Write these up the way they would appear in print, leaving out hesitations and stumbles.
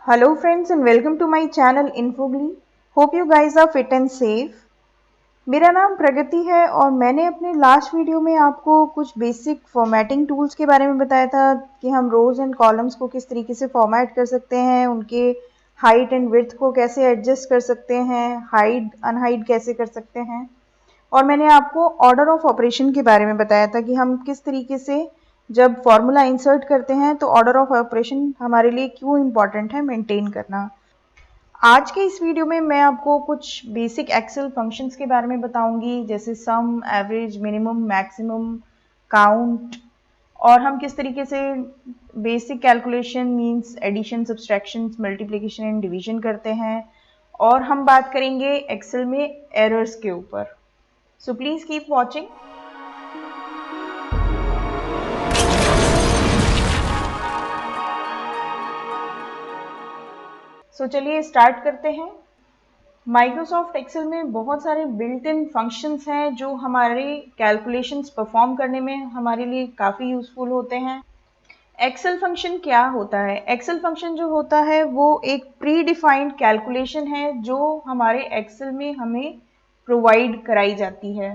Hello friends and welcome to my channel Infogly. Hope you guys are fit and safe. मेरा नाम प्रगति है और मैंने अपने लास्ट वीडियो में आपको कुछ बेसिक फॉर्मेटिंग टूल्स के बारे में बताया था कि हम रोज़ एंड कॉलम्स को किस तरीके से फॉर्मेट कर सकते हैं, उनके हाइट एंड विड्थ को कैसे एडजस्ट कर सकते हैं, हाइड अनहाइड कैसे कर सकते हैं। और मैंने आपको ऑर्डर ऑफ ऑपरेशन के बारे में बताया था कि हम किस तरीके से जब फॉर्मूला इंसर्ट करते हैं तो ऑर्डर ऑफ ऑपरेशन हमारे लिए क्यों इम्पॉर्टेंट है मेंटेन करना। आज के इस वीडियो में मैं आपको कुछ बेसिक एक्सेल फंक्शंस के बारे में बताऊंगी, जैसे sum, average, minimum, maximum, count, और हम किस तरीके से basic calculation means addition, subtraction, multiplication and division करते हैं। और हम बात करेंगे एक्सेल में एरर्स के ऊपर। So please keep watching. So चलिए स्टार्ट करते हैं। माइक्रोसॉफ्ट एक्सेल में बहुत सारे बिल्ट इन फंक्शंस हैं जो हमारे कैलकुलेशंस परफॉर्म करने में हमारे लिए काफ़ी यूज़फुल होते हैं। एक्सेल फंक्शन क्या होता है? एक्सेल फंक्शन जो होता है वो एक प्री डिफाइंड कैलकुलेशन है जो हमारे एक्सेल में हमें प्रोवाइड कराई जाती है।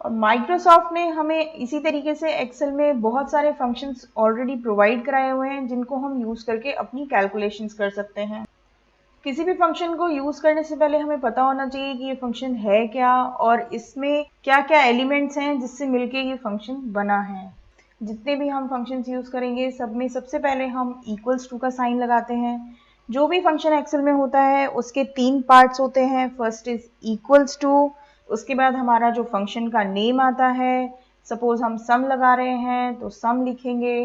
और माइक्रोसॉफ्ट ने हमें इसी तरीके से एक्सेल में बहुत सारे फंक्शंस ऑलरेडी प्रोवाइड कराए हुए हैं जिनको हम यूज़ करके अपनी कैलकुलेशंस कर सकते हैं। किसी भी फंक्शन को यूज़ करने से पहले हमें पता होना चाहिए कि ये फंक्शन है क्या और इसमें क्या क्या एलिमेंट्स हैं जिससे मिलके ये फंक्शन बना है। जितने भी हम फंक्शंस यूज़ करेंगे सब में सबसे पहले हम इक्वल्स टू का साइन लगाते हैं। जो भी फंक्शन एक्सेल में होता है उसके 3 पार्ट्स होते हैं। फर्स्ट इज इक्वल्स टू, उसके बाद हमारा जो फंक्शन का नेम आता है। सपोज हम सम लगा रहे हैं तो सम लिखेंगे,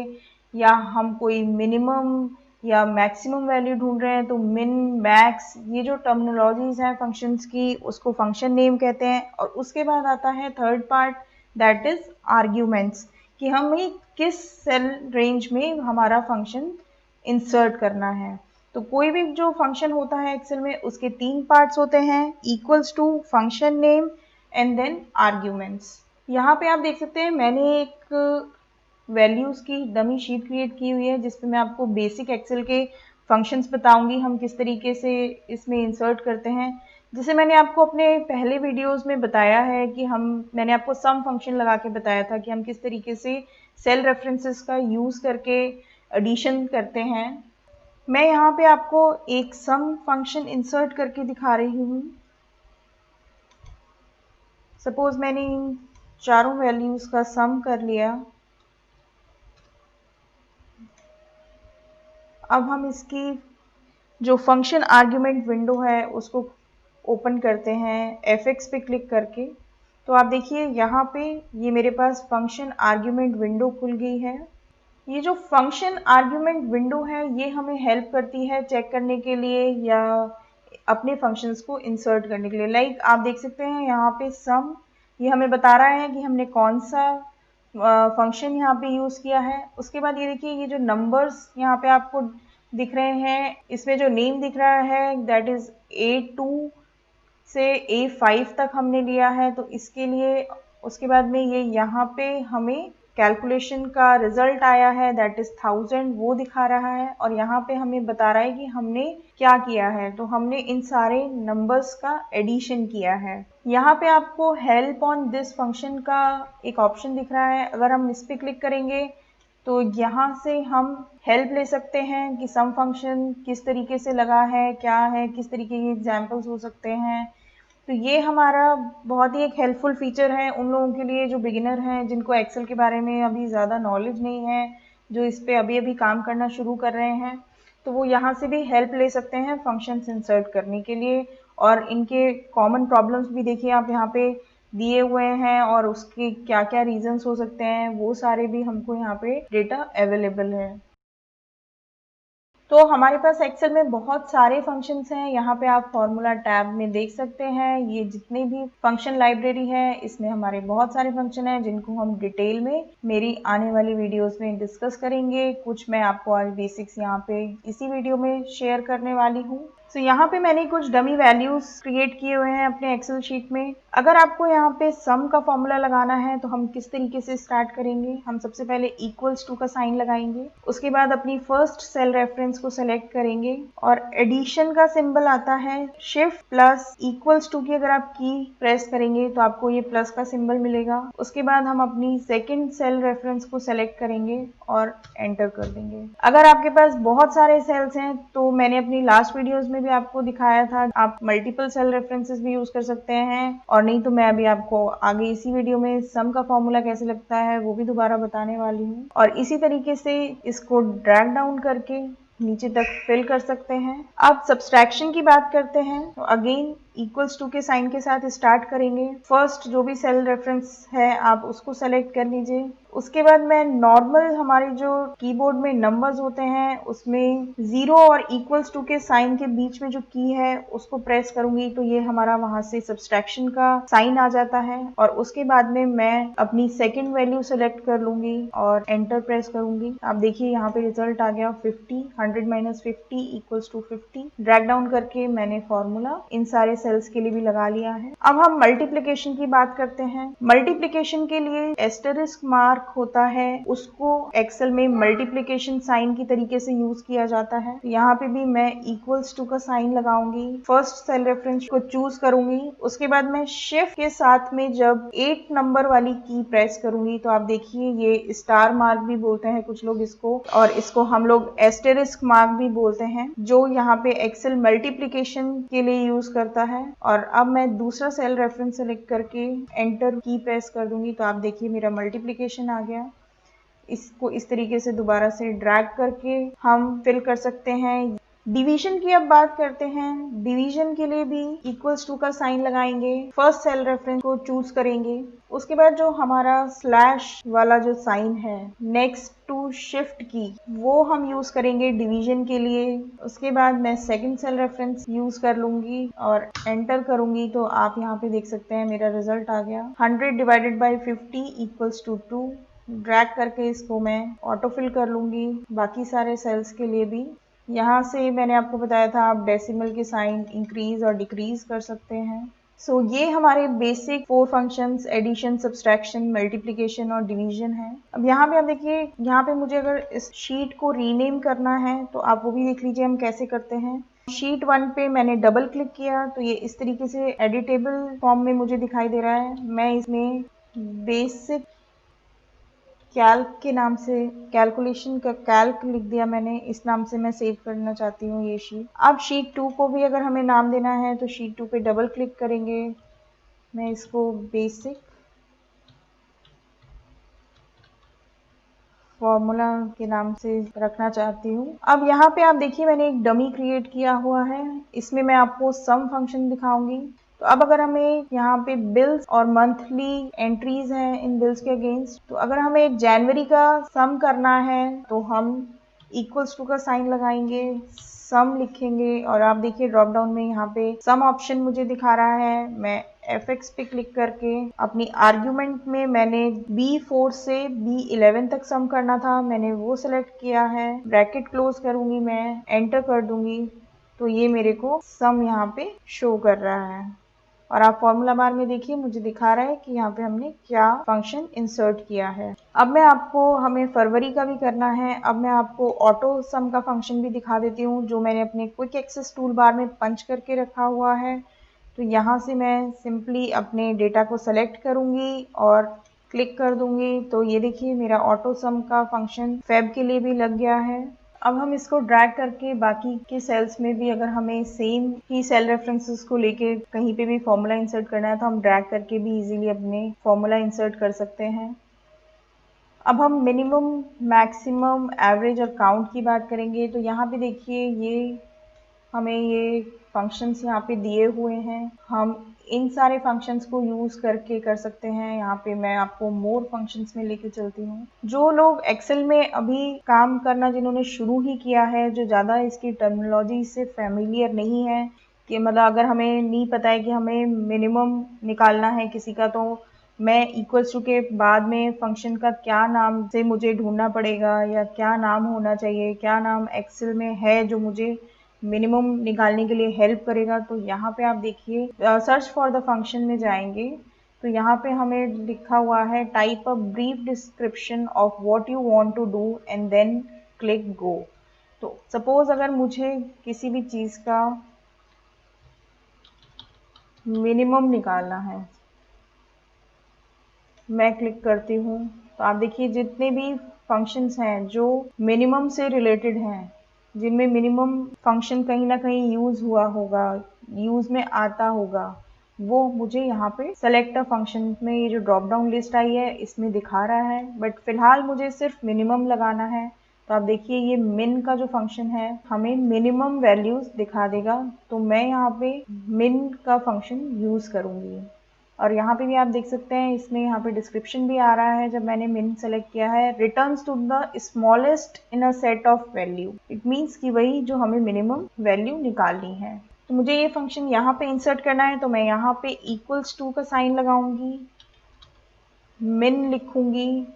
या हम कोई मिनिमम या मैक्सिमम वैल्यू ढूंढ रहे हैं तो मिन, मैक्स, ये जो टर्मिनोलॉजीज हैं फंक्शंस की उसको फंक्शन नेम कहते हैं। और उसके बाद आता है third part, that is arguments, कि हमें किस सेल रेंज में हमारा फंक्शन इंसर्ट करना है। तो कोई भी जो फंक्शन होता है एक्सेल में उसके 3 पार्ट्स होते हैं, equals to, function name and then arguments. यहाँ पे आप देख सकते हैं मैंने एक वैल्यूज़ की डमी शीट क्रिएट की हुई है जिसपे मैं आपको बेसिक एक्सेल के फंक्शंस बताऊंगी हम किस तरीके से इसमें इंसर्ट करते हैं। जैसे मैंने आपको अपने पहले वीडियोस में बताया है कि मैंने आपको सम फंक्शन लगा के बताया था कि हम किस तरीके से सेल रेफरेंसेस का यूज़ करके एडिशन करते हैं। मैं यहाँ पे आपको एक सम फंक्शन इंसर्ट करके दिखा रही हूँ। सपोज मैंने इन चारों वैल्यूज़ का सम कर लिया। अब हम इसकी जो फंक्शन आर्ग्यूमेंट विंडो है उसको ओपन करते हैं fx पे क्लिक करके। तो आप देखिए यहाँ पे ये मेरे पास फंक्शन आर्ग्यूमेंट विंडो खुल गई है। ये जो फंक्शन आर्ग्यूमेंट विंडो है ये हमें हेल्प करती है चेक करने के लिए या अपने फंक्शंस को इंसर्ट करने के लिए। लाइक आप देख सकते हैं यहाँ पे सम, ये हमें बता रहा है कि हमने कौन सा फंक्शन यहाँ पे यूज़ किया है। उसके बाद ये देखिए ये जो नंबर्स यहाँ पे आपको दिख रहे हैं, इसमें जो नेम दिख रहा है दैट इज़ A2 से A5 तक हमने लिया है। तो इसके लिए उसके बाद में ये यहाँ पे हमें कैलकुलेशन का रिजल्ट आया है दैट इज़ 1000, वो दिखा रहा है। और यहाँ पे हमें बता रहा है कि हमने क्या किया है, तो हमने इन सारे नंबर्स का एडिशन किया है। यहाँ पे आपको हेल्प ऑन दिस फंक्शन का एक ऑप्शन दिख रहा है। अगर हम इस पर क्लिक करेंगे तो यहाँ से हम हेल्प ले सकते हैं कि सम फंक्शन किस तरीके से लगा है, क्या है, किस तरीके के एग्जाम्पल्स हो सकते हैं। तो ये हमारा बहुत ही एक हेल्पफुल फीचर है उन लोगों के लिए जो बिगिनर हैं, जिनको एक्सेल के बारे में अभी ज़्यादा नॉलेज नहीं है, जो इस पर अभी अभी काम करना शुरू कर रहे हैं। तो वो यहाँ से भी हेल्प ले सकते हैं फंक्शंस इंसर्ट करने के लिए। और इनके कॉमन प्रॉब्लम्स भी देखिए आप यहाँ पे दिए हुए हैं और उसके क्या क्या रीजंस हो सकते हैं वो सारे भी हमको यहाँ पे डेटा अवेलेबल है। तो हमारे पास एक्सेल में बहुत सारे फंक्शंस हैं। यहाँ पे आप फॉर्मूला टैब में देख सकते हैं ये जितने भी फंक्शन लाइब्रेरी है इसमें हमारे बहुत सारे फंक्शन हैं जिनको हम डिटेल में मेरी आने वाली वीडियोस में डिस्कस करेंगे। कुछ मैं आपको आज बेसिक्स यहाँ पे इसी वीडियो में शेयर करने वाली हूँ। यहाँ पे मैंने कुछ डमी वैल्यूज क्रिएट किए हुए हैं अपने एक्सेल शीट में। अगर आपको यहाँ पे सम का फॉर्मूला लगाना है तो हम किस तरीके से स्टार्ट करेंगे, हम सबसे पहले इक्वल्स टू का साइन लगाएंगे, उसके बाद अपनी फर्स्ट सेल रेफरेंस को सेलेक्ट करेंगे और एडिशन का सिंबल आता है शिफ्ट प्लस इक्वल्स टू की अगर आप की प्रेस करेंगे तो आपको ये प्लस का सिंबल मिलेगा। उसके बाद हम अपनी सेकेंड सेल रेफरेंस को सेलेक्ट करेंगे और एंटर कर देंगे। अगर आपके पास बहुत सारे सेल्स हैं तो मैंने अपनी लास्ट वीडियोस में भी आपको दिखाया था, आप मल्टीपल सेल रेफरेंसेस भी यूज कर सकते हैं, और नहीं तो मैं अभी आपको आगे इसी वीडियो में सम का फॉर्मूला कैसे लगता है वो भी दोबारा बताने वाली हूँ। और इसी तरीके से इसको ड्रैग डाउन करके नीचे तक फिल कर सकते हैं। अब सब्सट्रैक्शन की बात करते हैं तो अगेन इक्वल्स टू के साइन के साथ स्टार्ट करेंगे। फर्स्ट जो भी सेल रेफरेंस है आप उसको सेलेक्ट कर लीजिए। उसके बाद मैं नॉर्मल हमारे जो कीबोर्ड में नंबर्स होते हैं उसमें 0 और इक्वल्स टू के साइन के बीच में जो की है उसको प्रेस करूंगी तो ये हमारा वहां से सब्सट्रैक्शन का साइन आ जाता है। और उसके बाद में मैं अपनी सेकेंड वैल्यू सेलेक्ट कर लूंगी और एंटर प्रेस करूंगी। आप देखिए यहाँ पे रिजल्ट आ गया 50, 100 minus 50 equals to 50। Drag down करके मैंने फॉर्मूला इन सारे सेल्स के लिए भी लगा लिया है। अब हम मल्टीप्लिकेशन की बात करते हैं। मल्टीप्लिकेशन के लिए एस्टेरिस्क मार्क होता है, उसको एक्सेल में मल्टीप्लिकेशन साइन की तरीके से यूज किया जाता है। यहाँ पे भी मैं इक्वल्स टू का साइन लगाऊंगी, फर्स्ट सेल रेफरेंस को चूज करूंगी, उसके बाद मैं शिफ्ट के साथ में जब 8 नंबर वाली की प्रेस करूंगी तो आप देखिए ये स्टार मार्क भी बोलते हैं कुछ लोग इसको, और इसको हम लोग एस्टेरिस्क मार्क भी बोलते हैं, जो यहाँ पे एक्सेल मल्टीप्लिकेशन के लिए यूज करता है। और अब मैं दूसरा सेल रेफरेंस सेलेक्ट करके एंटर की प्रेस कर दूंगी तो आप देखिए मेरा मल्टीप्लिकेशन आ गया। इसको इस तरीके से दोबारा से ड्रैग करके हम फिल कर सकते हैं। डिवीजन की अब बात करते हैं। डिवीजन के लिए भी इक्वल्स टू का साइन लगाएंगे, फर्स्ट सेल रेफरेंस को चूज करेंगे, उसके बाद जो हमारा स्लैश वाला जो साइन है नेक्स्ट टू शिफ्ट की वो हम यूज करेंगे डिवीजन के लिए। उसके बाद मैं सेकंड सेल रेफरेंस यूज कर लूंगी और एंटर करूंगी तो आप यहाँ पे देख सकते हैं मेरा रिजल्ट आ गया 100 divided by 50 equals to 2। Drag करके इसको मैं ऑटो फिल कर लूंगी बाकी सारे सेल्स के लिए भी। यहाँ से मैंने आपको बताया था आप डेसिमल के साइन इंक्रीज और डिक्रीज कर सकते हैं। ये हमारे basic 4 functions addition, subtraction, multiplication और डिवीजन है। अब यहाँ पे आप देखिए, यहाँ पे मुझे अगर इस शीट को रीनेम करना है तो आप वो भी देख लीजिए हम कैसे करते हैं। शीट 1 पे मैंने डबल क्लिक किया तो ये इस तरीके से एडिटेबल फॉर्म में मुझे दिखाई दे रहा है। मैं इसमें बेसिक कैल्क के नाम से, कैलकुलेशन का कैल्क लिख दिया मैंने, इस नाम से मैं सेव करना चाहती हूँ ये शीट। अब शीट 2 को भी अगर हमें नाम देना है तो शीट 2 पे डबल क्लिक करेंगे, मैं इसको बेसिक फॉर्मूला के नाम से रखना चाहती हूँ। अब यहाँ पे आप देखिए मैंने एक डमी क्रिएट किया हुआ है, इसमें मैं आपको सम फंक्शन दिखाऊंगी। तो अब अगर हमें यहाँ पे बिल्स और मंथली एंट्रीज हैं इन बिल्स के अगेंस्ट, तो अगर हमें जनवरी का सम करना है तो हम इक्वल्स टू का साइन लगाएंगे, सम लिखेंगे और आप देखिए ड्रॉप डाउन में यहाँ पे सम ऑप्शन मुझे दिखा रहा है। मैं F(x) पे क्लिक करके अपनी आर्ग्यूमेंट में मैंने B4 से B11 तक सम करना था, मैंने वो सिलेक्ट किया है। ब्रैकेट क्लोज करूंगी, मैं एंटर कर दूंगी तो ये मेरे को सम यहाँ पे शो कर रहा है। और आप फॉर्मूला बार में देखिए मुझे दिखा रहा है कि यहाँ पे हमने क्या फंक्शन इंसर्ट किया है। अब मैं आपको, हमें फरवरी का भी करना है, अब मैं आपको ऑटो सम का फंक्शन भी दिखा देती हूँ जो मैंने अपने क्विक एक्सेस टूल बार में पंच करके रखा हुआ है। तो यहाँ से मैं सिंपली अपने डेटा को सेलेक्ट करूँगी और क्लिक कर दूँगी तो ये देखिए मेरा ऑटो सम का फंक्शन फेब के लिए भी लग गया है। अब हम इसको ड्रैग करके बाकी के सेल्स में भी, अगर हमें सेम ही सेल रेफरेंसेस को लेके कहीं पे भी फॉर्मूला इंसर्ट करना है तो हम ड्रैग करके भी इजीली अपने फॉर्मूला इंसर्ट कर सकते हैं। अब हम मिनिमम, मैक्सिमम, एवरेज और काउंट की बात करेंगे तो यहाँ पे देखिए ये हमें ये फंक्शंस यहाँ पे दिए हुए हैं, हम इन सारे फंक्शंस को यूज करके कर सकते हैं। यहाँ पे मैं आपको मोर फंक्शंस में लेके चलती हूँ। जो लोग एक्सेल में अभी काम करना जिन्होंने शुरू ही किया है, जो ज़्यादा इसकी टर्मिनोलॉजी से फेमिलियर नहीं है, कि मतलब अगर हमें नहीं पता है कि हमें मिनिमम निकालना है किसी का, तो मैं इक्वल्स टू के बाद में फंक्शन का क्या नाम से मुझे ढूंढना पड़ेगा या क्या नाम होना चाहिए, क्या नाम एक्सेल में है जो मुझे मिनिमम निकालने के लिए हेल्प करेगा। तो यहाँ पे आप देखिए सर्च फॉर द फंक्शन में जाएंगे तो यहाँ पे हमें लिखा हुआ है type a brief description of what you want to do and then click go. तो सपोज अगर मुझे किसी भी चीज़ का मिनिमम निकालना है, मैं क्लिक करती हूँ तो आप देखिए जितने भी फंक्शंस हैं जो मिनिमम से रिलेटेड हैं, जिनमें मिनिमम फंक्शन कहीं ना कहीं यूज़ हुआ होगा, यूज़ में आता होगा, वो मुझे यहाँ पे सेलेक्ट अ फंक्शन में ये जो ड्रॉप डाउन लिस्ट आई है इसमें दिखा रहा है। बट फिलहाल मुझे सिर्फ मिनिमम लगाना है तो आप देखिए ये मिन का जो फंक्शन है हमें मिनिमम वैल्यूज दिखा देगा। तो मैं यहाँ पे मिन का फंक्शन यूज़ करूँगी और यहाँ पे भी आप देख सकते हैं इसमें यहाँ पे डिस्क्रिप्शन भी आ रहा है। जब मैंने मिन सेलेक्ट किया है returns to the smallest in a set of value, it means कि वही जो हमें मिनिमम वैल्यू निकालनी है। तो मुझे ये फंक्शन यहाँ पे इंसर्ट करना है तो मैं यहाँ पे इक्वल्स टू का साइन लगाऊंगी, मिन लिखूंगी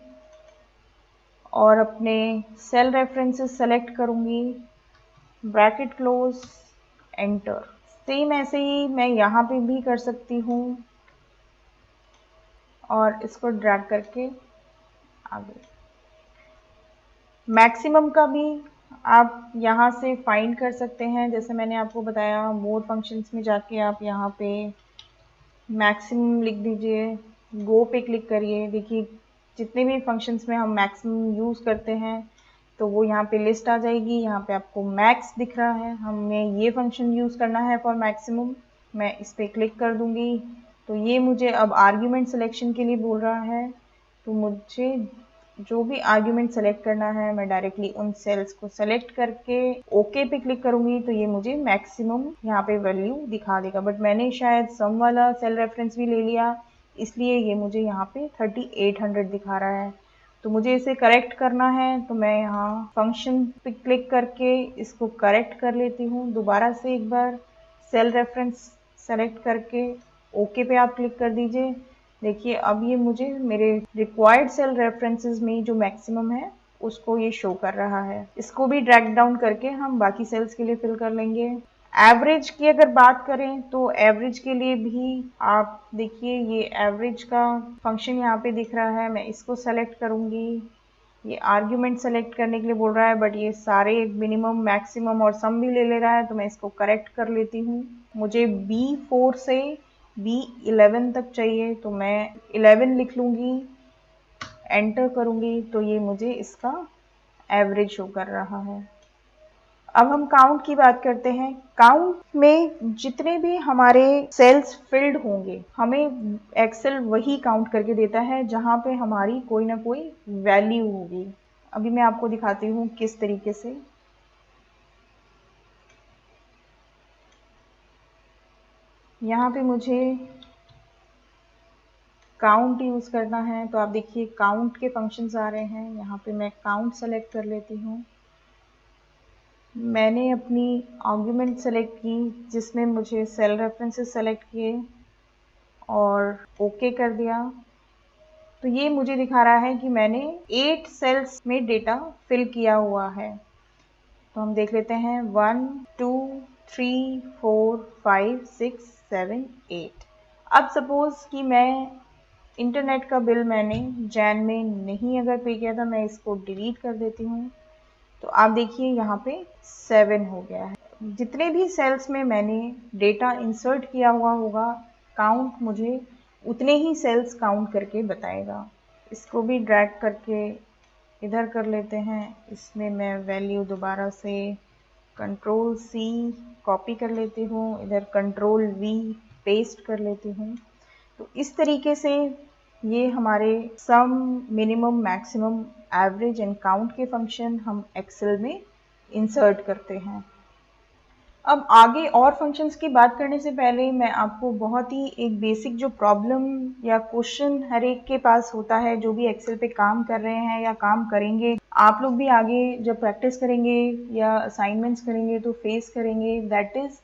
और अपने सेल रेफरेंसेस सेलेक्ट करूंगी, ब्रैकेट क्लोज, एंटर। सेम ऐसे ही मैं यहाँ पे भी कर सकती हूँ और इसको ड्रैग करके आगे। मैक्सिमम का भी आप यहाँ से फाइंड कर सकते हैं, जैसे मैंने आपको बताया मोर फंक्शंस में जाके आप यहाँ पे मैक्सिमम लिख दीजिए, गो पे क्लिक करिए। देखिए जितने भी फंक्शंस में हम मैक्सिमम यूज़ करते हैं तो वो यहाँ पे लिस्ट आ जाएगी। यहाँ पे आपको मैक्स दिख रहा है, हमें ये फंक्शन यूज़ करना है फॉर मैक्सिमम। मैं इस पर क्लिक कर दूंगी तो ये मुझे अब आर्ग्यूमेंट सिलेक्शन के लिए बोल रहा है। तो मुझे जो भी आर्ग्यूमेंट सेलेक्ट करना है मैं डायरेक्टली उन सेल्स को सेलेक्ट करके ओके पे क्लिक करूंगी तो ये मुझे मैक्सिमम यहाँ पे वैल्यू दिखा देगा। बट मैंने शायद सम वाला सेल रेफरेंस भी ले लिया इसलिए ये मुझे यहाँ पे 3800 दिखा रहा है। तो मुझे इसे करेक्ट करना है तो मैं यहाँ फंक्शन पे क्लिक करके इसको करेक्ट कर लेती हूँ। दोबारा से एक बार सेल रेफरेंस सेलेक्ट करके ओके पे आप क्लिक कर दीजिए। देखिए अब ये मुझे मेरे रिक्वायर्ड सेल रेफरेंसेस में जो मैक्सिमम है उसको ये शो कर रहा है। इसको भी ड्रैग डाउन करके हम बाकी सेल्स के लिए फिल कर लेंगे। एवरेज की अगर बात करें तो एवरेज के लिए भी आप देखिए ये एवरेज का फंक्शन यहाँ पे दिख रहा है, मैं इसको सेलेक्ट करूँगी। ये आर्ग्यूमेंट सेलेक्ट करने के लिए बोल रहा है बट ये सारे मिनिमम मैक्सिमम और सम भी ले रहा है तो मैं इसको करेक्ट कर लेती हूँ। मुझे B4 से B11 तक चाहिए तो मैं 11 लिख लूँगी, एंटर करूँगी तो ये मुझे इसका एवरेज शो कर रहा है। अब हम काउंट की बात करते हैं। काउंट में जितने भी हमारे सेल्स फिल्ड होंगे हमें एक्सेल वही काउंट करके देता है जहाँ पे हमारी कोई ना कोई वैल्यू होगी। अभी मैं आपको दिखाती हूँ किस तरीके से। यहाँ पे मुझे काउंट यूज़ करना है तो आप देखिए काउंट के फंक्शंस आ रहे हैं। यहाँ पे मैं काउंट सेलेक्ट कर लेती हूँ। मैंने अपनी आर्ग्यूमेंट सेलेक्ट की जिसमें मुझे सेल रेफरेंसेस सेलेक्ट किए और ओके कर दिया। तो ये मुझे दिखा रहा है कि मैंने 8 सेल्स में डेटा फिल किया हुआ है। तो हम देख लेते हैं 1 2 3 4 5 6 7 8। अब सपोज कि मैं इंटरनेट का बिल मैंने जैन में नहीं अगर पे किया था, मैं इसको डिलीट कर देती हूँ तो आप देखिए यहाँ पे 7 हो गया है। जितने भी सेल्स में मैंने डेटा इंसर्ट किया हुआ होगा काउंट मुझे उतने ही सेल्स काउंट करके बताएगा। इसको भी ड्रैग करके इधर कर लेते हैं। इसमें मैं वैल्यू दोबारा से Ctrl+C कॉपी कर लेती हूँ, इधर Ctrl+V पेस्ट कर लेती हूँ। तो इस तरीके से ये हमारे sum, minimum, maximum, average and count के फंक्शन हम एक्सेल में इंसर्ट करते हैं। अब आगे और फंक्शंस की बात करने से पहले मैं आपको बहुत ही एक बेसिक जो प्रॉब्लम या क्वेश्चन हर एक के पास होता है जो भी एक्सेल पे काम कर रहे हैं या काम करेंगे, आप लोग भी आगे जब प्रैक्टिस करेंगे या असाइनमेंट्स करेंगे तो फेस करेंगे, दैट इज़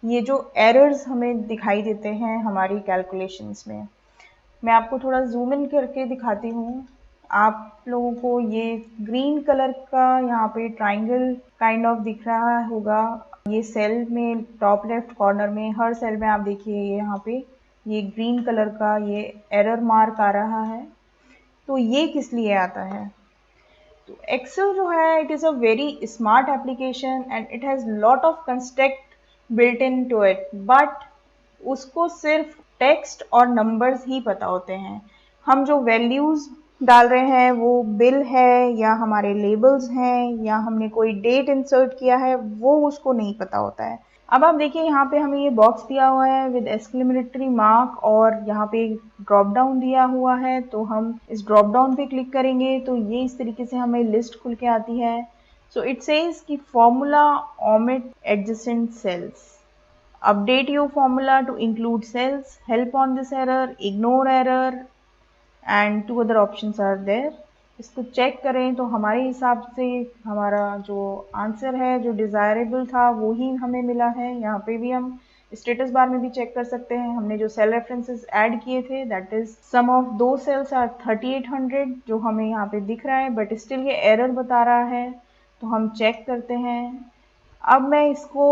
ये जो एरर्स हमें दिखाई देते हैं हमारी कैलकुलेशंस में। मैं आपको थोड़ा जूम इन करके दिखाती हूँ। आप लोगों को ये ग्रीन कलर का यहाँ पे ट्राइंगल काइंड ऑफ दिख रहा होगा। ये सेल में टॉप लेफ्ट कॉर्नर में हर सेल में आप देखिए यहाँ पे ये ग्रीन कलर का ये एरर मार्क आ रहा है। तो ये किस लिए आता है? तो एक्सेल जो है it is a very smart application and it has lot of construct built in to it, but उसको सिर्फ टेक्स्ट और नंबर्स ही पता होते हैं। हम जो वैल्यूज़ डाल रहे हैं वो बिल है या हमारे लेबल्स हैं या हमने कोई डेट इंसर्ट किया है, वो उसको नहीं पता होता है। अब आप देखिए यहाँ पे हमें ये बॉक्स दिया हुआ है विद एक्सक्लेमेटरी मार्क और यहाँ पे ड्रॉप डाउन दिया हुआ है, तो हम इस ड्रॉप डाउन पे क्लिक करेंगे तो ये इस तरीके से हमें लिस्ट खुल के आती है। सो इट सेज कि formula omit adjacent sales, update your formula to include cells, help on this error, ignore error and two other options are there। इसको चेक करें तो हमारे हिसाब से हमारा जो आंसर है जो डिज़ायरेबल था वो ही हमें मिला है। यहाँ पे भी हम स्टेटस बार में भी चेक कर सकते हैं, हमने जो सेल रेफरेंसेस ऐड किए थे दैट इज सम ऑफ दो सेल्स आर 3800 जो हमें यहाँ पे दिख रहा है, बट स्टिल ये एरर बता रहा है। तो हम चेक करते हैं। अब मैं इसको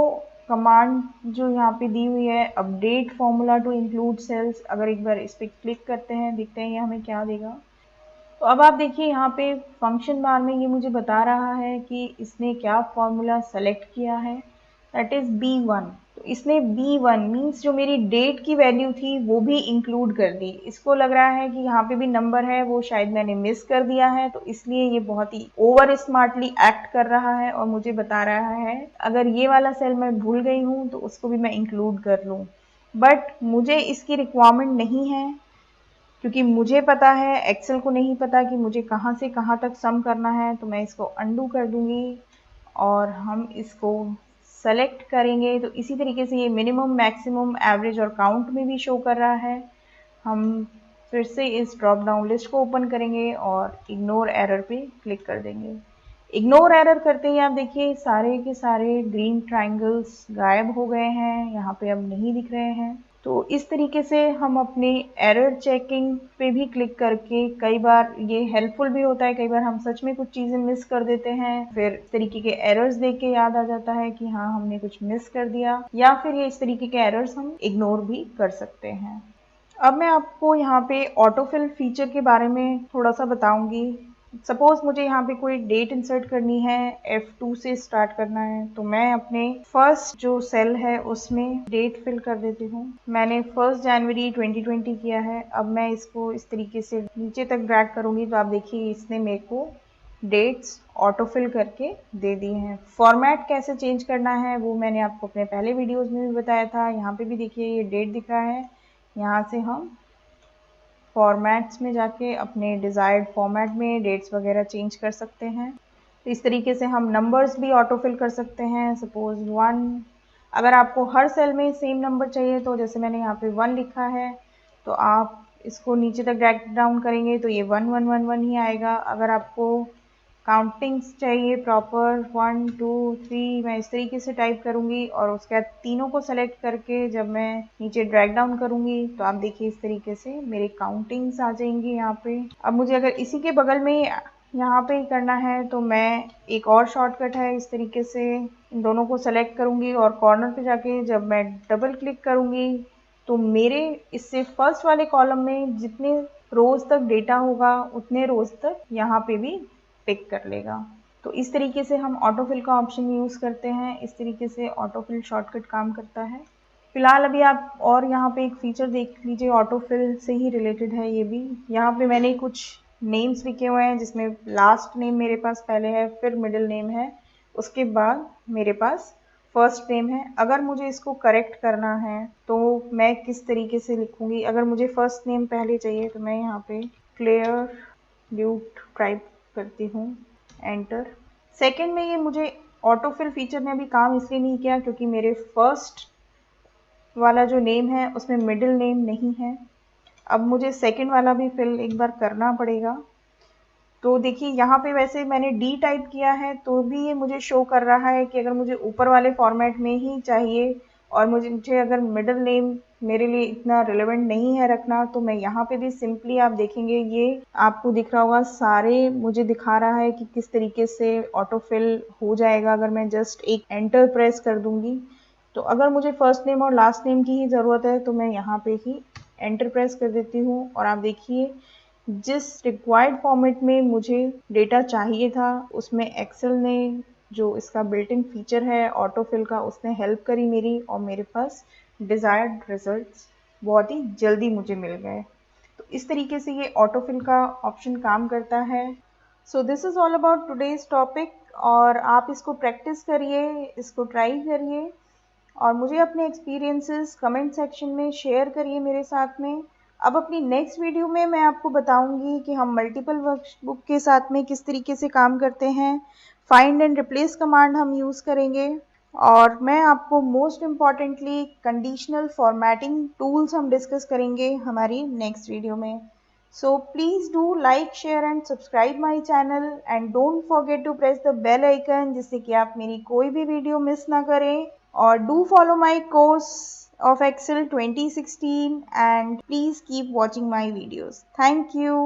कमांड जो यहाँ पे दी हुई है update formula to include cells, अगर एक बार इस पर क्लिक करते हैं देखते हैं ये हमें क्या देगा। तो अब आप देखिए यहाँ पे फंक्शन बार में ये मुझे बता रहा है कि इसने क्या फॉर्मूला सेलेक्ट किया है, दैट इज B1। तो इसने B1 मीन्स जो मेरी डेट की वैल्यू थी वो भी इंक्लूड कर दी। इसको लग रहा है कि यहाँ पे भी नंबर है वो शायद मैंने मिस कर दिया है, तो इसलिए ये बहुत ही ओवर स्मार्टली एक्ट कर रहा है और मुझे बता रहा है अगर ये वाला सेल मैं भूल गई हूँ तो उसको भी मैं इंक्लूड कर लूँ। बट मुझे इसकी रिक्वायरमेंट नहीं है क्योंकि मुझे पता है, एक्सेल को नहीं पता कि मुझे कहाँ से कहाँ तक सम करना है। तो मैं इसको अंडू कर दूंगी और हम इसको सेलेक्ट करेंगे तो इसी तरीके से ये मिनिमम मैक्सिमम एवरेज और काउंट में भी शो कर रहा है। हम फिर से इस ड्रॉप डाउन लिस्ट को ओपन करेंगे और इग्नोर एरर पे क्लिक कर देंगे। इग्नोर एरर करते ही आप देखिए सारे के सारे ग्रीन ट्राइंगल्स गायब हो गए हैं, यहाँ पे अब नहीं दिख रहे हैं। तो इस तरीके से हम अपने एरर चेकिंग पे भी क्लिक करके, कई बार ये हेल्पफुल भी होता है, कई बार हम सच में कुछ चीज़ें मिस कर देते हैं, फिर इस तरीके के एरर्स देख के याद आ जाता है कि हाँ हमने कुछ मिस कर दिया, या फिर ये इस तरीके के एरर्स हम इग्नोर भी कर सकते हैं। अब मैं आपको यहाँ पे ऑटोफिल फीचर के बारे में थोड़ा सा बताऊंगी। सपोज मुझे यहाँ पे कोई डेट इंसर्ट करनी है, F2 से स्टार्ट करना है, तो मैं अपने फर्स्ट जो सेल है उसमें डेट फिल कर देती हूँ। मैंने 1 जनवरी 2020 किया है। अब मैं इसको इस तरीके से नीचे तक ड्रैग करूँगी तो आप देखिए इसने मेरे को डेट्स ऑटोफिल करके दे दी हैं। फॉर्मेट कैसे चेंज करना है वो मैंने आपको अपने पहले वीडियोज़ में भी बताया था। यहाँ पे भी देखिए ये डेट दिख रहा है, यहाँ से हम फॉर्मेट्स में जाके अपने डिज़ायर्ड फॉर्मेट में डेट्स वगैरह चेंज कर सकते हैं। तो इस तरीके से हम नंबर्स भी ऑटोफिल कर सकते हैं। सपोज 1, अगर आपको हर सेल में सेम नंबर चाहिए तो जैसे मैंने यहाँ पे 1 लिखा है तो आप इसको नीचे तक ड्रैग डाउन करेंगे तो ये 1 1 1 1 ही आएगा। अगर आपको काउंटिंग्स चाहिए प्रॉपर 1 2 3, मैं इस तरीके से टाइप करूँगी और उसके बाद तीनों को सेलेक्ट करके जब मैं नीचे ड्रैग डाउन करूँगी तो आप देखिए इस तरीके से मेरे काउंटिंग्स आ जाएंगी यहाँ पे। अब मुझे अगर इसी के बगल में यहाँ पे ही करना है तो मैं एक और शॉर्टकट है, इस तरीके से इन दोनों को सेलेक्ट करूँगी और कॉर्नर पे जाके जब मैं डबल क्लिक करूँगी तो मेरे इससे फर्स्ट वाले कॉलम में जितने रोज तक डेटा होगा उतने रोज तक यहाँ पे भी पिक कर लेगा। तो इस तरीके से हम ऑटोफिल का ऑप्शन यूज़ करते हैं। इस तरीके से ऑटोफिल शॉर्टकट काम करता है। फिलहाल अभी आप और यहाँ पे एक फीचर देख लीजिए, ऑटोफिल से ही रिलेटेड है ये भी। यहाँ पे मैंने कुछ नेम्स लिखे हुए हैं जिसमें लास्ट नेम मेरे पास पहले है, फिर मिडिल नेम है, उसके बाद मेरे पास फर्स्ट नेम है। अगर मुझे इसको करेक्ट करना है तो मैं किस तरीके से लिखूँगी? अगर मुझे फर्स्ट नेम पहले चाहिए तो मैं यहाँ पे क्लेयर ड्यूट टाइप करती हूँ, एंटर। सेकंड में ये मुझे ऑटोफिल फीचर ने अभी काम इसलिए नहीं किया क्योंकि मेरे फर्स्ट वाला जो नेम है उसमें मिडिल नेम नहीं है। अब मुझे सेकंड वाला भी फिल एक बार करना पड़ेगा। तो देखिए यहाँ पे वैसे मैंने डी टाइप किया है तो भी ये मुझे शो कर रहा है कि अगर मुझे ऊपर वाले फॉर्मेट में ही चाहिए और मुझे अगर मिडिल नेम मेरे लिए इतना रिलेवेंट नहीं है रखना, तो मैं यहाँ पे भी सिंपली आप देखेंगे ये आपको दिख रहा होगा, सारे मुझे दिखा रहा है कि किस तरीके से ऑटो फिल हो जाएगा अगर मैं जस्ट एक एंटर प्रेस कर दूंगी। तो अगर मुझे फर्स्ट नेम और लास्ट नेम की ही ज़रूरत है तो मैं यहाँ पे ही एंटर प्रेस कर देती हूँ और आप देखिए जिस रिक्वायर्ड फॉर्मेट में मुझे डेटा चाहिए था उसमें एक्सेल ने जो इसका बिल्ट इन फीचर है ऑटो फिल का उसने हेल्प करी मेरी, और मेरे पास डिज़ायर्ड रिजल्ट्स बहुत ही जल्दी मुझे मिल गए। तो इस तरीके से ये ऑटो फिल का ऑप्शन काम करता है। So this is all about today's topic, और आप इसको प्रैक्टिस करिए, इसको ट्राई करिए और मुझे अपने एक्सपीरियंसेस कमेंट सेक्शन में शेयर करिए मेरे साथ में। अब अपनी नेक्स्ट वीडियो में मैं आपको बताऊंगी कि हम मल्टीपल वर्कबुक के साथ में किस तरीके से काम करते हैं। फाइंड एंड रिप्लेस कमांड हम यूज़ करेंगे, और मैं आपको most importantly conditional formatting tools हम डिस्कस करेंगे हमारी नेक्स्ट वीडियो में। So please do like, share and subscribe my channel and don't forget to press the bell icon जिससे कि आप मेरी कोई भी वीडियो मिस ना करें। और do follow my course of Excel 2016 and please keep watching my videos. Thank you.